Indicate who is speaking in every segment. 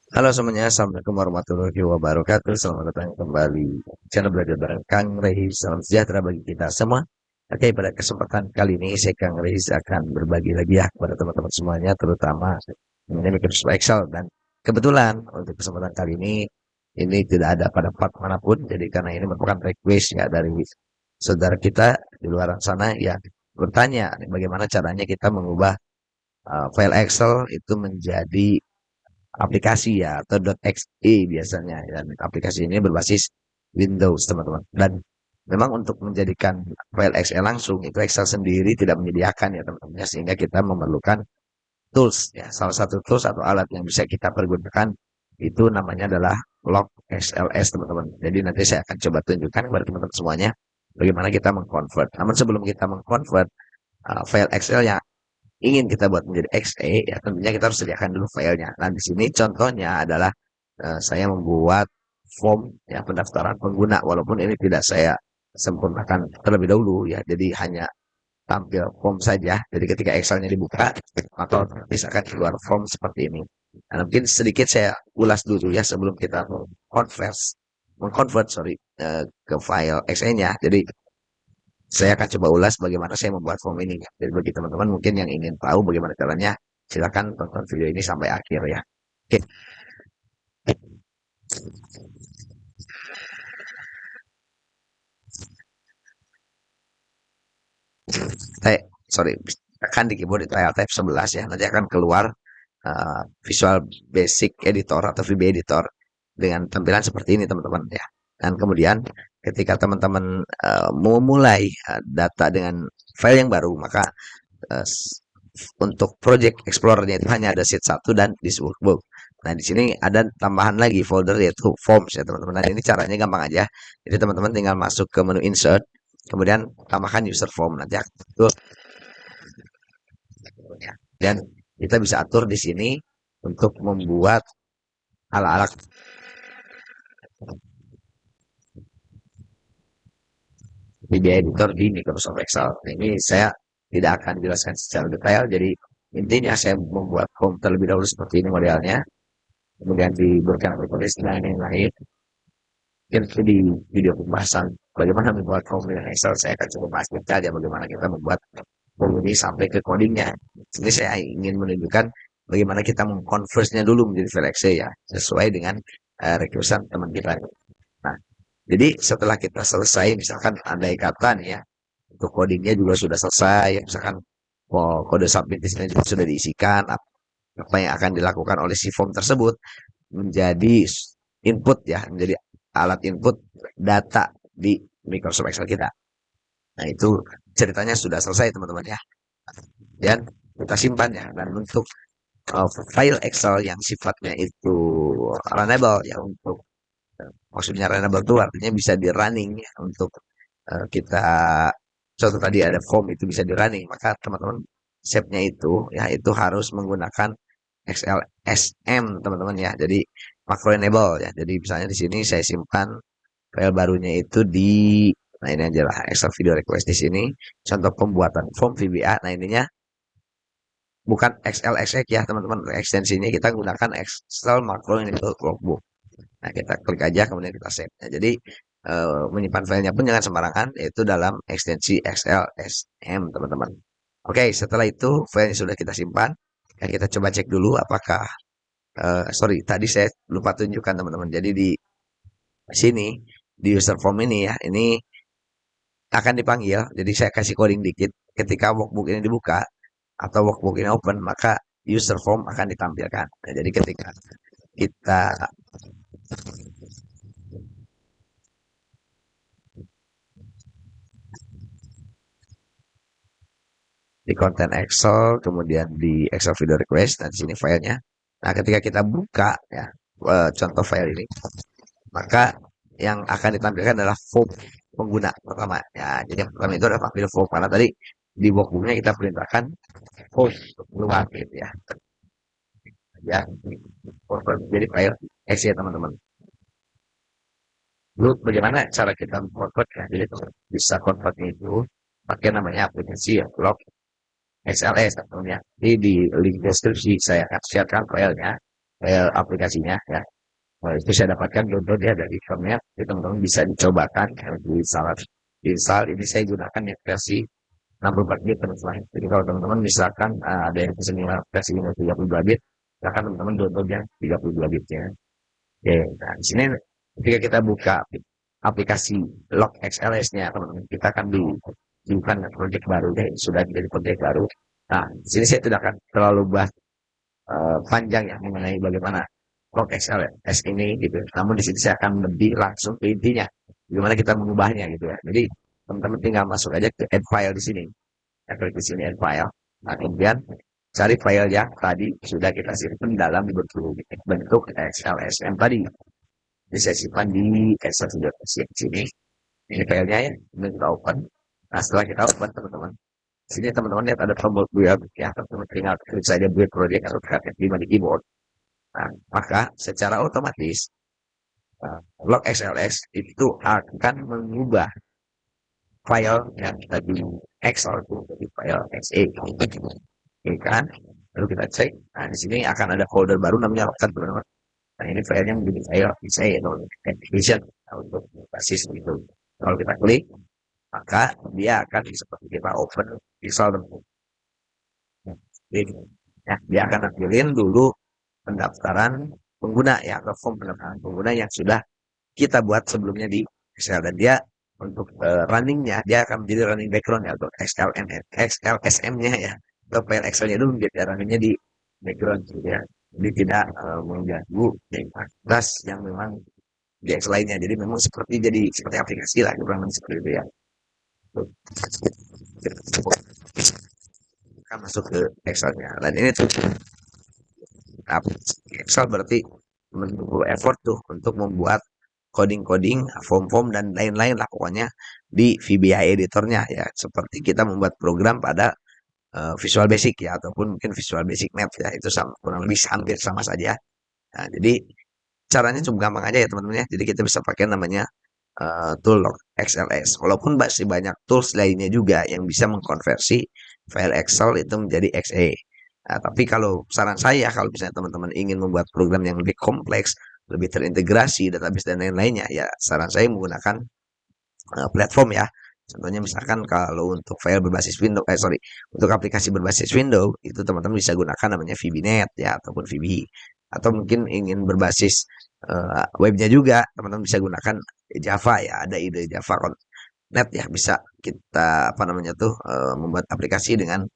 Speaker 1: Halo semuanya, Assalamualaikum warahmatullahi wabarakatuh. Selamat datang kembali di channel belajar bareng Kang Rehis. Salam sejahtera bagi kita semua. Oke, pada kesempatan kali ini saya Kang Rehis akan berbagi lagi ya kepada teman-teman semuanya, terutama mengenai Microsoft Excel. Dan kebetulan untuk kesempatan kali ini tidak ada pada part manapun. Jadi karena ini merupakan request ya dari saudara kita di luar sana yang bertanya bagaimana caranya kita mengubah file Excel itu menjadi aplikasi ya atau .exe biasanya, dan aplikasi ini berbasis Windows teman-teman. Dan memang untuk menjadikan file Excel langsung itu Excel sendiri tidak menyediakan ya teman-teman ya, sehingga kita memerlukan tools ya. Salah satu tools atau alat yang bisa kita pergunakan itu namanya adalah log XLS teman-teman. Jadi nanti saya akan coba tunjukkan kepada teman-teman semuanya bagaimana kita mengconvert. Namun sebelum kita mengconvert file Excel yang ingin kita buat menjadi XE, ya tentunya kita harus sediakan dulu filenya. Nah, di sini contohnya adalah saya membuat form ya pendaftaran pengguna, walaupun ini tidak saya sempurnakan terlebih dahulu ya. Jadi hanya tampil form saja. Jadi ketika Excelnya dibuka, maka otomatis akan keluar form seperti ini. Nah, mungkin sedikit saya ulas dulu ya sebelum kita mengconvert ke file Excel-nya. Jadi saya akan coba ulas bagaimana saya membuat form ini. Jadi bagi teman-teman mungkin yang ingin tahu bagaimana caranya, silakan tonton video ini sampai akhir ya. Oke, saya sorry, tekan di keyboard itu Alt F11 ya. Nanti akan keluar Visual Basic Editor atau VB Editor dengan tampilan seperti ini teman-teman ya. Dan kemudian ketika teman-teman memulai data dengan file yang baru, maka uh, untuk Project Explorer-nya itu hanya ada sheet 1 dan this workbook. Nah, di sini ada tambahan lagi folder yaitu forms ya teman-teman. Nah, ini caranya gampang aja. Jadi teman-teman tinggal masuk ke menu insert, kemudian tambahkan user form, nanti atur ya. Dan kita bisa atur di sini untuk membuat ala-ala media editor di Microsoft Excel. Nah, ini saya tidak akan jelaskan secara detail, jadi intinya saya membuat form terlebih dahulu seperti ini modelnya, kemudian diberikan properties dan lain-lain. Mungkin itu di video pembahasan bagaimana membuat form dengan Excel, saya akan coba bahas saja bagaimana kita membuat form ini sampai ke codingnya. Jadi saya ingin menunjukkan bagaimana kita mengkonversinya dulu menjadi file Excel ya, sesuai dengan requestan teman kita. Nah, jadi setelah kita selesai, misalkan andai kata nih ya, untuk codingnya juga sudah selesai, misalkan kode submit di sini juga sudah diisikan, apa yang akan dilakukan oleh si form tersebut menjadi input ya, menjadi alat input data di Microsoft Excel kita. Nah, itu ceritanya sudah selesai teman-teman ya. Dan kita simpan ya. Dan untuk file Excel yang sifatnya itu runnable ya, untuk maksudnya runnable itu artinya bisa di running ya, untuk kita contoh tadi ada form itu bisa di running, maka teman-teman shape-nya itu ya itu harus menggunakan XLSM teman-teman ya. Jadi macro enable ya. Jadi misalnya di sini saya simpan file barunya itu di, nah ini aja lah, Excel video request di sini contoh pembuatan form VBA. Nah, ininya bukan XLSX ya teman-teman, ekstensinya kita gunakan Excel macro enable workbook. Nah, kita klik aja kemudian kita save. Nah, jadi menyimpan filenya pun jangan sembarangan, yaitu dalam ekstensi XLSM teman-teman. Oke, setelah itu filenya sudah kita simpan. Ya, kita coba cek dulu apakah sorry, tadi saya lupa tunjukkan teman-teman. Jadi di sini di user form ini ya, ini akan dipanggil. Jadi saya kasih coding dikit. Ketika workbook ini dibuka atau workbook ini open, maka user form akan ditampilkan. Nah, jadi ketika kita di konten Excel, kemudian di Excel video request, dan di sini filenya. Nah, ketika kita buka ya contoh file ini, maka yang akan ditampilkan adalah form pengguna pertama. Ya, jadi yang pertama itu adalah tampil form karena tadi di workbooknya kita perintahkan form keluar gitu ya. Ya, jadi file Excel ya teman-teman. Lalu bagaimana cara kita convert ya? Jadi bisa convert itu pakai namanya aplikasi ya, log XLS tentunya. Ini di link deskripsi saya akan share filenya. file aplikasinya ya. Itu saya dapatkan downloadnya dari Chrome-nya, jadi teman-teman bisa dicobakan diinstal. Ini saya gunakan yang versi 64 bit teman-teman. Jadi kalau teman-teman misalkan ada yang pesen versi Windows 32 bit, silakan teman-teman download yang 32 bitnya. Oke, nah di sini ketika kita buka aplikasi Log XLS-nya, teman-teman, kita akan dibuka project baru deh, sudah jadi project baru. Nah, di sini saya tidak akan terlalu bahas panjang ya mengenai bagaimana Log XLS ini gitu. Namun di sini saya akan lebih langsung ke intinya, bagaimana kita mengubahnya gitu ya. Jadi teman-teman tinggal masuk aja ke add file di sini, klik di sini add file. Nah, kemudian cari file yang tadi sudah kita simpan dalam bentuk XLSM tadi. Ini saya simpan di Excel sini. Ini filenya ya, ini kita open. Nah, setelah kita open teman-teman, sini teman-teman lihat ada tombol build ya, teman-teman tinggal klik saja build project atau tekan F5 di keyboard. Nah, maka secara otomatis log XLS itu akan mengubah file yang tadi Excel itu jadi file XE. Oke kan? Lalu kita cek. Nah, di sini akan ada folder baru namanya lokat teman-teman. Nah, ini filenya menjadi file XE atau Activision untuk basis itu. Kalau kita klik, maka dia akan seperti kita open Visual teman-teman. Ya, dia akan nampilin dulu pendaftaran pengguna ya, atau form pendaftaran pengguna yang sudah kita buat sebelumnya di Excel, dan dia untuk runningnya dia akan menjadi running background ya, atau XLSM-nya ya, atau file Excel-nya dulu menjadi runningnya di background gitu ya, jadi tidak mengganggu aktivitas yang memang di Excel lainnya, jadi memang seperti aplikasi lah kurang lebih seperti itu ya. Kita masuk ke Excel-nya, dan ini tuh Excel berarti menunggu effort tuh untuk membuat coding-coding, form-form dan lain-lain lah pokoknya di VBA editornya ya. Seperti kita membuat program pada Visual Basic ya, ataupun mungkin Visual Basic Math ya, itu sama, kurang lebih hampir sama saja. Nah, jadi caranya cukup gampang aja ya teman-teman ya. Jadi kita bisa pakai namanya tool log XLS. Walaupun masih banyak tools lainnya juga yang bisa mengkonversi file Excel itu menjadi XE. Nah, tapi kalau saran saya, kalau misalnya teman-teman ingin membuat program yang lebih kompleks, lebih terintegrasi, database dan lain-lainnya, ya saran saya menggunakan platform ya. Contohnya misalkan kalau untuk file berbasis Windows, untuk aplikasi berbasis Windows, itu teman-teman bisa gunakan namanya VBNet ya, ataupun VB. Atau mungkin ingin berbasis webnya juga, teman-teman bisa gunakan Java ya, ada ide Java Net ya, bisa kita apa namanya tuh membuat aplikasi dengan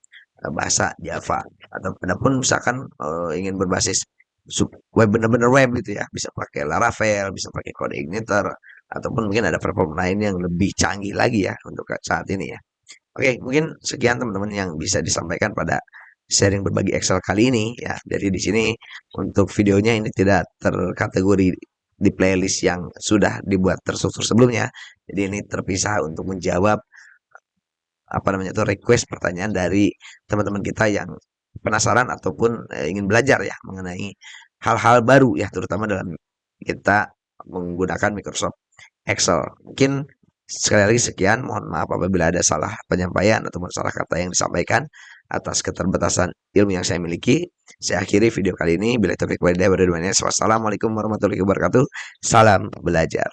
Speaker 1: bahasa Java. Atau adapun misalkan ingin berbasis web, bener-bener web gitu ya, bisa pakai Laravel, bisa pakai Code Igniter, ataupun mungkin ada platform lain yang lebih canggih lagi ya untuk saat ini ya. Oke, mungkin sekian teman-teman yang bisa disampaikan pada sharing berbagi Excel kali ini ya. Jadi di sini untuk videonya ini tidak terkategori di playlist yang sudah dibuat terstruktur sebelumnya. Jadi ini terpisah untuk menjawab apa namanya tuh request pertanyaan dari teman-teman kita yang penasaran ataupun ingin belajar ya mengenai hal-hal baru ya, terutama dalam kita menggunakan Microsoft Excel. Mungkin sekali lagi sekian, mohon maaf apabila ada salah penyampaian ataupun salah kata yang disampaikan atas keterbatasan ilmu yang saya miliki. Saya akhiri video kali ini. Bila taufiq walhidayah, wassalamualaikum warahmatullahi wabarakatuh. Salam belajar.